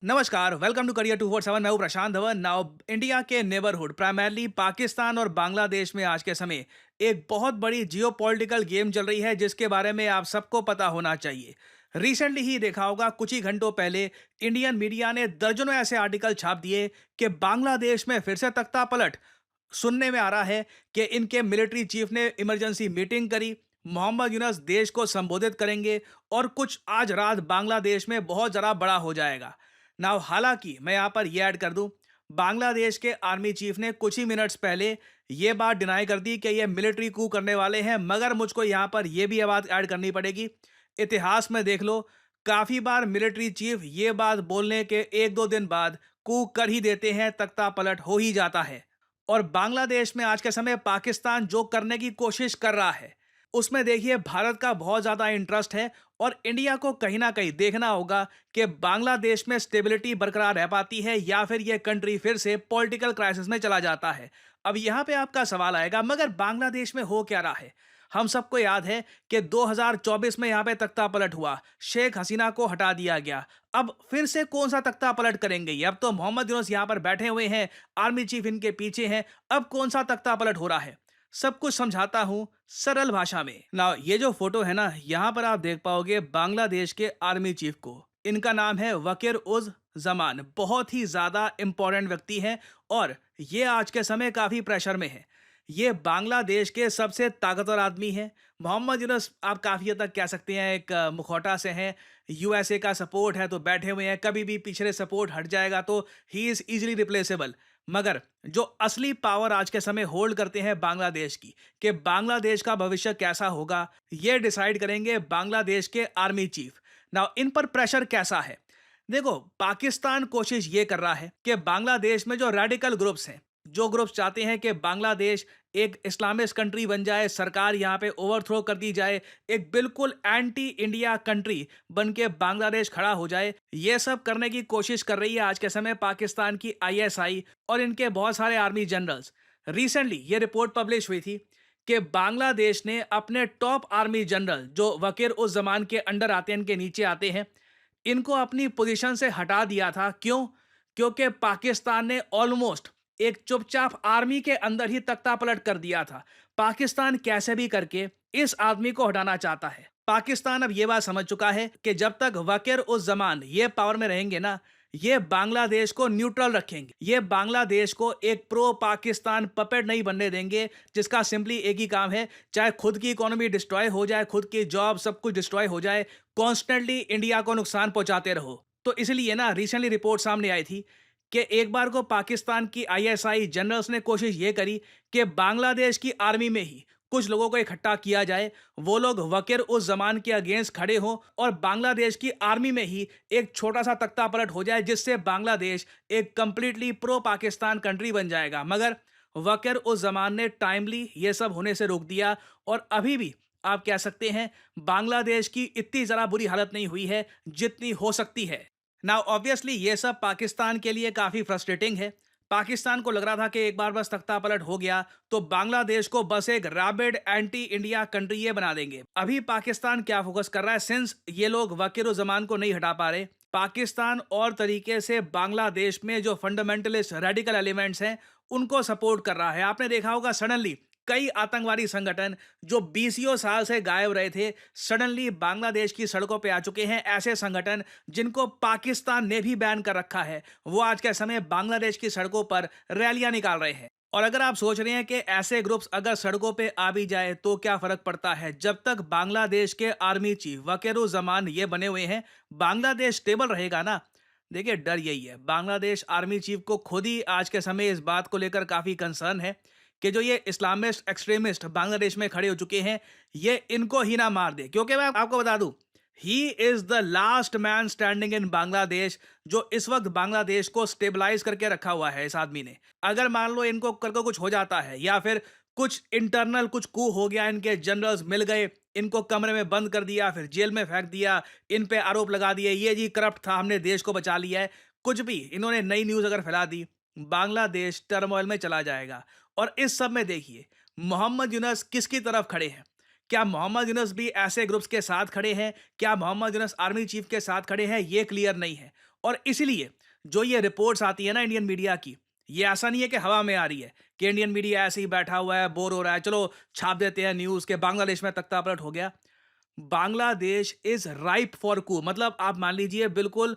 नमस्कार, welcome to career 247। मैं हूं प्रशांत धवन। नाउ इंडिया के नेबरहुड प्राइमरली पाकिस्तान और बांग्लादेश में आज के समय एक बहुत बड़ी जियोपॉलिटिकल गेम चल रही है जिसके बारे में आप सबको पता होना चाहिए। रिसेंटली ही देखा होगा, कुछ ही घंटों पहले इंडियन मीडिया ने दर्जनों ऐसे आर्टिकल छाप दिए कि बांग्लादेश में फिर से तख्ता पलट। सुनने में आ रहा है कि इनके मिलिट्री चीफ ने इमरजेंसी मीटिंग करी, मोहम्मद यूनस देश को संबोधित करेंगे और कुछ आज रात बांग्लादेश में बहुत ज़रा बड़ा हो जाएगा। नाउ हालांकि मैं यहां पर यह ऐड कर दूं, बांग्लादेश के आर्मी चीफ ने कुछ ही मिनट्स पहले यह बात डिनाई कर दी कि यह मिलिट्री कू करने वाले हैं, मगर मुझको यहां पर यह भी बात ऐड करनी पड़ेगी। इतिहास में देख लो, काफी बार मिलिट्री चीफ ये बात बोलने के एक दो दिन बाद कू कर ही देते हैं, तख्ता पलट हो ही जाता है। और बांग्लादेश में आज के समय पाकिस्तान जो करने की कोशिश कर रहा है उसमें देखिए भारत का बहुत ज़्यादा इंटरेस्ट है और इंडिया को कहीं ना कहीं देखना होगा कि बांग्लादेश में स्टेबिलिटी बरकरार रह पाती है या फिर यह कंट्री फिर से पॉलिटिकल क्राइसिस में चला जाता है। अब यहाँ पे आपका सवाल आएगा, मगर बांग्लादेश में हो क्या रहा है? हम सबको याद है कि 2024 में यहाँ पे तख्ता पलट हुआ, शेख हसीना को हटा दिया गया। अब फिर से कौन सा तख्ता पलट करेंगे? ये अब तो मोहम्मद यूनुस यहाँ पर बैठे हुए हैं, आर्मी चीफ इनके पीछे हैं। अब कौन सा तख्ता पलट हो रहा है? सब कुछ समझाता हूं सरल भाषा में। ना ये जो फोटो है ना, यहां पर आप देख पाओगे बांग्लादेश के आर्मी चीफ को। इनका नाम है वकीर उज जमान। बहुत ही ज्यादा इंपॉर्टेंट व्यक्ति हैं और ये आज के समय काफी प्रेशर में है। ये बांग्लादेश के सबसे ताकतवर आदमी हैं। मोहम्मद यूनुस आप काफी हद तक कह सकते हैं एक मुखौटा से हैं। यूएसए का सपोर्ट है तो बैठे हुए हैं, कभी भी पिछले सपोर्ट हट जाएगा तो ही इज इजीली रिप्लेसेबल। मगर जो असली पावर आज के समय होल्ड करते हैं बांग्लादेश की, कि बांग्लादेश का भविष्य कैसा होगा, ये डिसाइड करेंगे बांग्लादेश के आर्मी चीफ। नाउ इन पर प्रेशर कैसा है? देखो, पाकिस्तान कोशिश ये कर रहा है कि बांग्लादेश में जो रेडिकल ग्रुप्स हैं, जो ग्रुप्स चाहते हैं कि बांग्लादेश एक इस्लामिस्ट कंट्री बन जाए, सरकार यहाँ पे ओवरथ्रो कर दी जाए, एक बिल्कुल एंटी इंडिया कंट्री बन के बांग्लादेश खड़ा हो जाए, ये सब करने की कोशिश कर रही है आज के समय पाकिस्तान की आईएसआई और इनके बहुत सारे आर्मी जनरल्स। रिसेंटली ये रिपोर्ट पब्लिश हुई थी कि बांग्लादेश ने अपने टॉप आर्मी जनरल जो वकीर उस जमान के अंडर आते हैं, इनके नीचे आते हैं, इनको अपनी पोजीशन से हटा दिया था। क्यों? क्योंकि पाकिस्तान ने ऑलमोस्ट एक चुपचाप आर्मी के अंदर ही तख्ता पलट कर दिया था। पाकिस्तान कैसे भी करके इस आदमी को हटाना चाहता है। पाकिस्तान अब यह बात समझ चुका है कि जब तक वकीर उस जमान ये पावर में रहेंगे ना, ये बांग्लादेश को न्यूट्रल रखेंगे। ये बांग्लादेश को एक प्रो पाकिस्तान पपेट नहीं बनने देंगे, जिसका सिंपली एक ही काम है, चाहे खुद की इकोनॉमी डिस्ट्रॉय हो जाए, खुद की जॉब सब कुछ डिस्ट्रॉय हो जाए, कॉन्स्टेंटली इंडिया को नुकसान पहुंचाते रहो। तो इसलिए ना रिसेंटली रिपोर्ट सामने आई थी कि एक बार को पाकिस्तान की आईएसआई जनरल्स ने कोशिश ये करी कि बांग्लादेश की आर्मी में ही कुछ लोगों को इकट्ठा किया जाए, वो लोग वकीर उस जमान के अगेंस्ट खड़े हों और बांग्लादेश की आर्मी में ही एक छोटा सा तख्ता पलट हो जाए, जिससे बांग्लादेश एक कंप्लीटली प्रो पाकिस्तान कंट्री बन जाएगा। मगर वकीर उस जमान ने टाइमली ये सब होने से रोक दिया और अभी भी आप कह सकते हैं बांग्लादेश की इतनी जरा बुरी हालत नहीं हुई है जितनी हो सकती है। नाउ ऑब्वियसली ये सब पाकिस्तान के लिए काफी फ्रस्ट्रेटिंग है। पाकिस्तान को लग रहा था कि एक बार बस तख्ता पलट हो गया तो बांग्लादेश को बस एक रैबिड एंटी इंडिया कंट्री ये बना देंगे। अभी पाकिस्तान क्या फोकस कर रहा है, सिंस ये लोग वकीर जमान को नहीं हटा पा रहे, पाकिस्तान और तरीके से बांग्लादेश में जो फंडामेंटलिस्ट रेडिकल एलिमेंट्स हैं उनको सपोर्ट कर रहा है। आपने देखा होगा सडनली कई आतंकवादी संगठन जो बीसियों साल से गायब रहे थे, सडनली बांग्लादेश की सड़कों पे आ चुके हैं। ऐसे संगठन जिनको पाकिस्तान ने भी बैन कर रखा है, वो आज के समय बांग्लादेश की सड़कों पर रैलियां निकाल रहे हैं। और अगर आप सोच रहे हैं कि ऐसे ग्रुप्स अगर सड़कों पे आ भी जाए तो क्या फर्क पड़ता है, जब तक बांग्लादेश के आर्मी चीफ वकीरुज़्ज़मान ये बने हुए हैं, बांग्लादेश स्टेबल रहेगा ना। देखिए, डर यही है, बांग्लादेश आर्मी चीफ को खुद ही आज के समय इस बात को लेकर काफी कंसर्न है कि जो ये इस्लामिस्ट एक्सट्रीमिस्ट बांग्लादेश में खड़े हो चुके हैं, ये इनको ही ना मार दे। क्योंकि मैं आपको बता दूं, he is the last man standing in Bangladesh, जो इस वक्त बांग्लादेश को स्टेबलाइज करके रखा हुआ है इस आदमी ने। अगर मान लो इनको करके कुछ हो जाता है या फिर कुछ इंटरनल कुछ कू हो गया, इनके जनरल्स मिल गए, इनको कमरे में बंद कर दिया, फिर जेल में फेंक दिया, इन पे आरोप लगा दिए ये जी करप्ट था, हमने देश को बचा लिया है, कुछ भी इन्होंने नई न्यूज अगर फैला दी, बांग्लादेश टर्मोइल में चला जाएगा। और इस सब में देखिए मोहम्मद यूनुस किसकी तरफ खड़े हैं? क्या मोहम्मद यूनुस भी ऐसे ग्रुप्स के साथ खड़े हैं? क्या मोहम्मद यूनुस आर्मी चीफ के साथ खड़े हैं? ये क्लियर नहीं है। और इसलिए जो ये रिपोर्ट्स आती है ना इंडियन मीडिया की, ये ऐसा नहीं है कि हवा में आ रही है कि इंडियन मीडिया ऐसे ही बैठा हुआ है, बोर हो रहा है, चलो छाप देते हैं न्यूज़ के बांग्लादेश में तख्तापलट हो गया। बांग्लादेश इज़ राइप फॉर कू, मतलब आप मान लीजिए बिल्कुल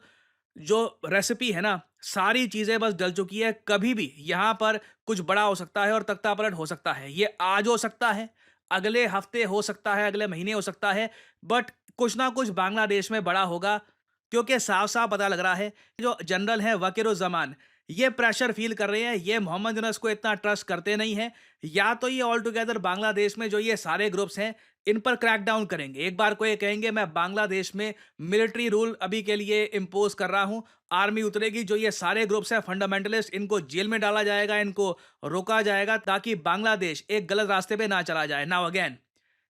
जो रेसिपी है ना, सारी चीज़ें बस डल चुकी है। कभी भी यहाँ पर कुछ बड़ा हो सकता है और तख्तापलट हो सकता है। ये आज हो सकता है, अगले हफ्ते हो सकता है, अगले महीने हो सकता है, बट कुछ ना कुछ बांग्लादेश में बड़ा होगा, क्योंकि साफ-साफ पता लग रहा है कि जो जनरल हैं वकीर-उज़-ज़मान, ये प्रेशर फ़ील कर रहे हैं, ये मोहम्मद यूनस को इतना ट्रस्ट करते नहीं हैं। या तो ये ऑल टुगेदर बांग्लादेश में जो ये सारे ग्रुप्स हैं, इन पर क्रैकडाउन करेंगे। एक बार को ये कहेंगे मैं बांग्लादेश में मिलिट्री रूल अभी के लिए इम्पोज़ कर रहा हूँ, आर्मी उतरेगी, जो ये सारे ग्रुप्स हैं फंडामेंटलिस्ट, इनको जेल में डाला जाएगा, इनको रोका जाएगा ताकि बांग्लादेश एक गलत रास्ते पे ना चला जाए। नाउ अगेन,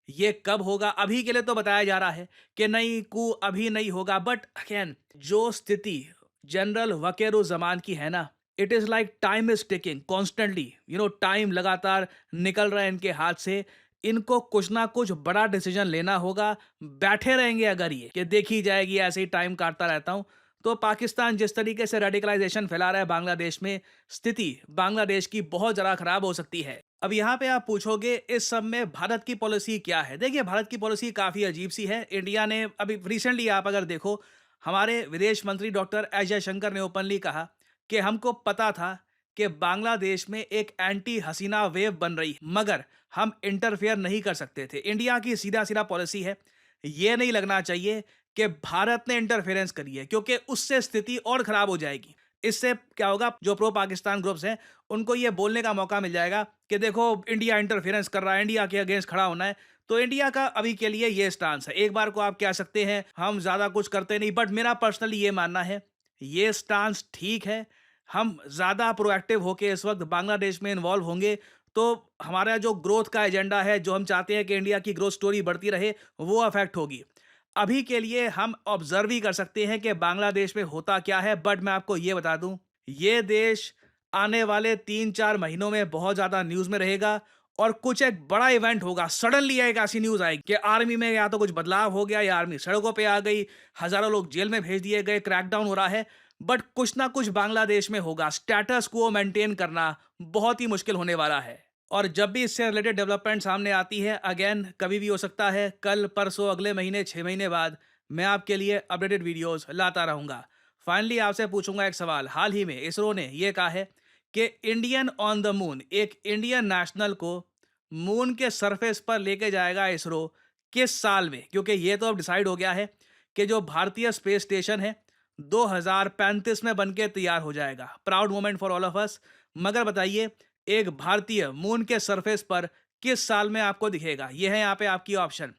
ये कब होगा? अभी के लिए तो बताया जा रहा है कि नहीं, कू अभी नहीं होगा, बट अगेन जो स्थिति जनरल वकीर-उज़-ज़मान की है ना, it is like time is ticking constantly, time लगातार निकल रहा है इनके हाथ से। इनको कुछ ना कुछ बड़ा डिसीजन लेना होगा। बैठे रहेंगे अगर ये कि देखी जाएगी, ऐसे ही टाइम काटता रहता हूँ, तो पाकिस्तान जिस तरीके से रेडिकलाइजेशन फैला रहा है बांग्लादेश में, स्थिति बांग्लादेश की बहुत ज़्यादा खराब हो सकती है। अब यहाँ पे आप पूछोगे इस सब में भारत की पॉलिसी क्या है? देखिए, भारत की पॉलिसी काफ़ी अजीब सी है। इंडिया ने अभी रिसेंटली आप अगर देखो, हमारे विदेश मंत्री डॉक्टर एस जयशंकर ने ओपनली कहा कि हमको पता था कि बांग्लादेश में एक एंटी हसीना वेव बन रही है, मगर हम इंटरफेयर नहीं कर सकते थे। इंडिया की सीधा-सीधा पॉलिसी है, ये नहीं लगना चाहिए कि भारत ने इंटरफेरेंस करी है, क्योंकि उससे स्थिति और खराब हो जाएगी। इससे क्या होगा, जो प्रो पाकिस्तान ग्रुप्स हैं, उनको ये बोलने का मौका मिल जाएगा कि देखो इंडिया इंटरफेरेंस कर रहा है, इंडिया के अगेंस्ट खड़ा होना है। तो इंडिया का अभी के लिए ये स्टांस है। एक बार को आप कह सकते हैं हम ज़्यादा कुछ करते नहीं, बट मेरा पर्सनली ये मानना है, ये स्टांस ठीक है। हम ज़्यादा प्रोएक्टिव होके इस वक्त बांग्लादेश में इन्वॉल्व होंगे, तो हमारा जो ग्रोथ का एजेंडा है, जो हम चाहते हैं कि इंडिया की ग्रोथ स्टोरी बढ़ती रहे, वो अफेक्ट होगी। अभी के लिए हम ऑब्जर्व ही कर सकते हैं कि बांग्लादेश में होता क्या है, बट मैं आपको ये बता दूं, ये देश आने वाले 3-4 महीनों में बहुत ज़्यादा न्यूज़ में रहेगा और कुछ एक बड़ा इवेंट होगा। सडनली एक ऐसी न्यूज़ आएगी कि आर्मी में या तो कुछ बदलाव हो गया या आर्मी सड़कों पे आ गई, हज़ारों लोग जेल में भेज दिए गए, क्रैकडाउन हो रहा है, बट कुछ ना कुछ बांग्लादेश में होगा। स्टेटस को मेंटेन करना बहुत ही मुश्किल होने वाला है। और जब भी इससे रिलेटेड डेवलपमेंट सामने आती है, अगेन कभी भी हो सकता है, कल, परसों, अगले महीने, 6 महीने बाद, मैं आपके लिए अपडेटेड वीडियोस लाता रहूँगा। फाइनली आपसे पूछूंगा एक सवाल। हाल ही में इसरो ने यह कहा है कि इंडियन ऑन द मून, एक इंडियन नेशनल को मून के सरफेस पर लेके जाएगा इसरो, किस साल में? क्योंकि ये तो अब डिसाइड हो गया है कि जो भारतीय स्पेस स्टेशन है 2035 में बनके तैयार हो जाएगा। Proud moment for all of us. मगर बताइए, एक भारतीय मून के सरफेस पर किस साल में आपको दिखेगा? ये है यहाँ पे आपकी ऑप्शन,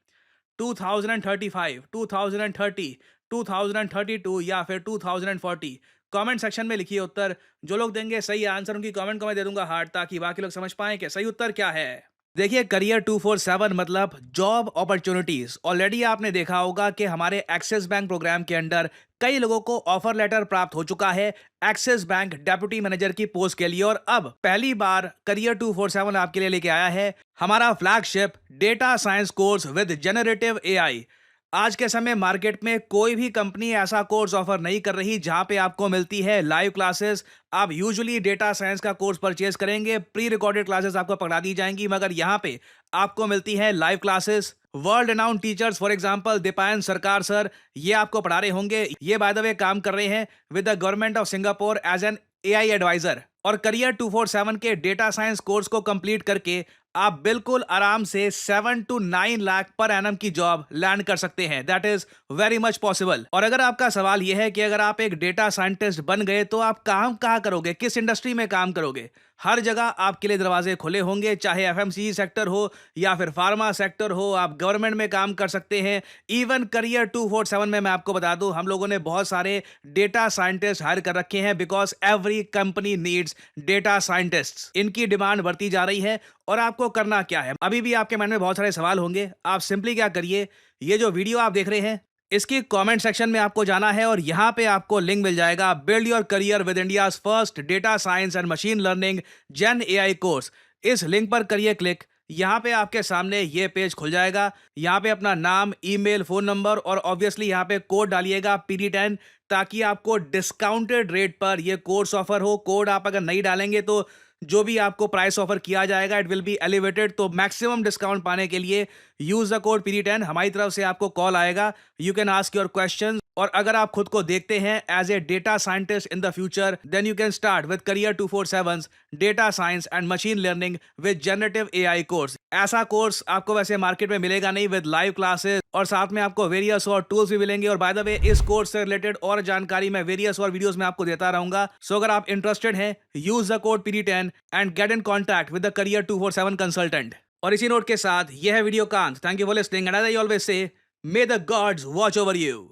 2035, 2030, 2032 या फिर 2040। कमेंट सेक्शन में लिखिए उत्तर। जो लोग देंगे सही आंसर, उनकी कमेंट को मैं दे दूंगा हार्ट, ताकि बाकी लोग समझ पाएं कि सही उत्तर क्या है। देखिए, करियर 247 मतलब जॉब अपॉर्चुनिटीज। ऑलरेडी आपने देखा होगा कि हमारे एक्सिस बैंक प्रोग्राम के अंडर कई लोगों को ऑफर लेटर प्राप्त हो चुका है एक्सिस बैंक डेप्यूटी मैनेजर की पोस्ट के लिए। और अब पहली बार करियर 247 आपके लिए लेके आया है हमारा flagship data science course with generative AI. आज के समय मार्केट में कोई भी कंपनी ऐसा कोर्स ऑफर नहीं कर रही जहां पे आपको मिलती है लाइव क्लासेस। आप यूजुअली डेटा साइंस का कोर्स परचेज करेंगे, प्री रिकॉर्डेड क्लासेस आपको पढ़ा दी जाएंगी, मगर यहां पे आपको मिलती है live classes. World renowned teachers, for example Deepayan सरकार सर, ये आपको पढ़ा रहे होंगे। ये बाय द वे काम कर रहे हैं with the government of Singapore as an AI adviser. और करियर 247 के डेटा साइंस कोर्स को कंप्लीट करके आप बिल्कुल आराम से 7 to 9 लाख पर एनम की जॉब लैंड कर सकते हैं। That is very much possible. और अगर आपका सवाल यह है कि अगर आप एक डेटा साइंटिस्ट बन गए तो आप काम कहाँ करोगे, किस इंडस्ट्री में काम करोगे, हर जगह आपके लिए दरवाजे खुले होंगे। चाहे एफएमसीजी सेक्टर हो या फिर फार्मा सेक्टर हो, आप गवर्नमेंट में काम कर सकते हैं। इवन करियर 247 में मैं आपको बता दूं, हम लोगों ने बहुत सारे डेटा साइंटिस्ट हायर कर रखे हैं, because every company needs data scientists. इनकी डिमांड बढ़ती जा रही है। और आपको करना क्या है? अभी भी आपके मन में बहुत सारे सवाल होंगे। आप सिंपली क्या करिए, ये जो वीडियो आप देख रहे हैं इसकी कमेंट सेक्शन में आपको जाना है और यहां पे आपको लिंक मिल जाएगा build your career with India's first data science and machine learning Gen AI course. इस लिंक पर करिए क्लिक। यहाँ पे आपके सामने ये पेज खुल जाएगा। यहाँ पे अपना नाम, ईमेल, फ़ोन नंबर और ऑब्वियसली यहाँ पे कोड डालिएगा PD10, ताकि आपको डिस्काउंटेड रेट पर ये कोर्स ऑफर हो। कोड आप अगर नहीं डालेंगे तो जो भी आपको प्राइस ऑफर किया जाएगा इट विल बी एलिवेटेड। तो मैक्सिमम डिस्काउंट पाने के लिए यूज़ द कोड PD10। हमारी तरफ से आपको कॉल आएगा, you can ask your question. और अगर आप खुद को देखते हैं as a data scientist in the future, then you can start with career 247 data science and machine learning with generative AI course. ऐसा कोर्स आपको वैसे मार्केट में मिलेगा नहीं, विद लाइव क्लासेस और साथ में आपको वेरियस और टूल्स भी मिलेंगे। और बाय द वे, इस कोर्स से रिलेटेड और जानकारी मैं वेरियस और वीडियोस में आपको देता रहूंगा। सो अगर आप इंटरेस्टेड हैं, use the code PD10 and get in contact with the career 247 consultant. और इसी नोट के साथ यह है वीडियो का अंत। Thank you for listening and as I always say, may the gods watch over you.